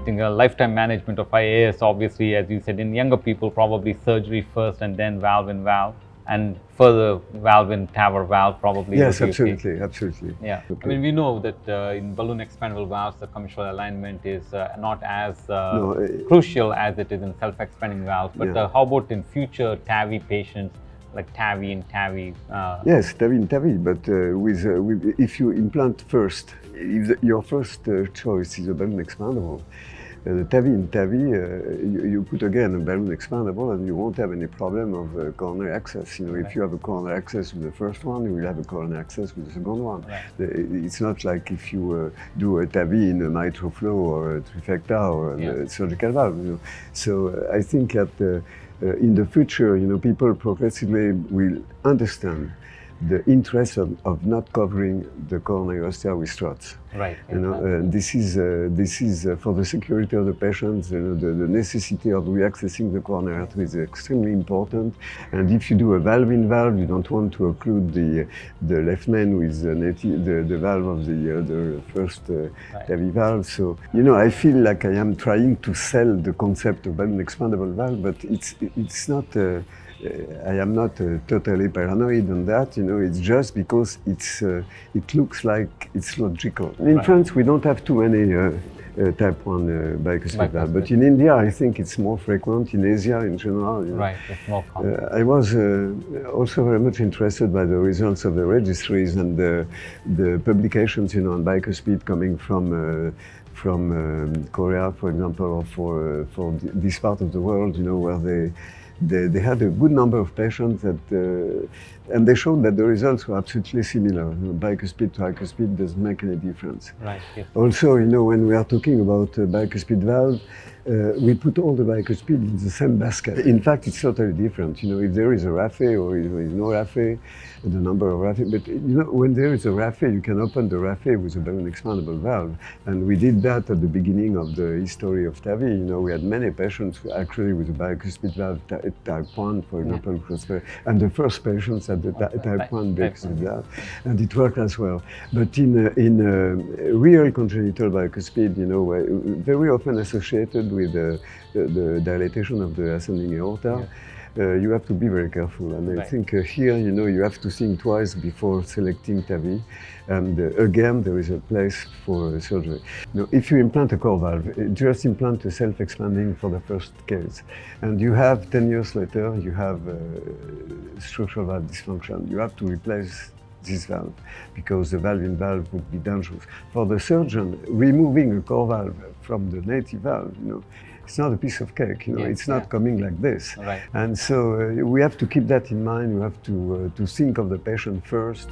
think lifetime management of IAS, obviously, as you said, in younger people, probably surgery first and then valve-in-valve, and further valve-in-TAVR valve probably. Yes, absolutely, absolutely. Yeah, Okay. I mean, we know that in balloon expandable valves, the commissural alignment is not as crucial as it is in self-expanding valves. But how about in future TAVI patients, like TAVI-in-TAVI? Yes, TAVI-in-TAVI, but if you implant first, if your first choice is a balloon expandable, the TAVI-in-TAVI, you put again a balloon expandable and you won't have any problem of coronary access. You know, if you have a coronary access with the first one, you will have a coronary access with the second one. It's not like if you do a TAVI in a mitral flow or a trifecta or a surgical valve. You know. So I think that in the future, you know, people progressively will understand the interest of not covering the coronary ostia with struts. Right. You know, this is for the security of the patients. You know, the necessity of reaccessing the coronary artery is extremely important. And if you do a valve-in-valve, you don't want to occlude the left main with the valve of the first TAVI valve. So, you know, I feel like I am trying to sell the concept of balloon expandable valve, but it's not. I am not totally paranoid on that, you know, it's just because it looks like it's logical. In France, we don't have too many type 1 bicuspid valve, but in India, I think it's more frequent, in Asia in general. You know. Right, it's more common. I was also very much interested by the results of the registries and the publications, you know, on bicuspid coming from Korea, for example, or for this part of the world, you know, where they had a good number of patients that, and they showed that the results were absolutely similar. You know, bicuspid to tricuspid doesn't make any difference. Right. Yes. Also, you know, when we are talking about bicuspid valve, we put all the bicuspid in the same basket. In fact, it's totally different. You know, if there is a raphe or if there is no raphe, the number of raphe. But you know, when there is a raphe, you can open the raphe with a balloon expandable valve, and we did that at the beginning of the history of TAVI. You know, we had many patients actually with a bicuspid valve type 1, for example, and the first patients had the type 1 bicuspid valve, and it worked as well. But in real congenital bicuspid, you know, very often associated with the dilatation of the ascending aorta, you have to be very careful. And I think here, you know, you have to think twice before selecting TAVI. And again, there is a place for surgery. Now, if you implant a core valve, just implant a self-expanding for the first case. And you have, 10 years later, you have structural valve dysfunction. You have to replace this valve because the valve-in-valve would be dangerous. For the surgeon, removing a core valve from the native valve, you know, it's not a piece of cake, you know, it's not coming like this. Right. And so we have to keep that in mind. We have to think of the patient first.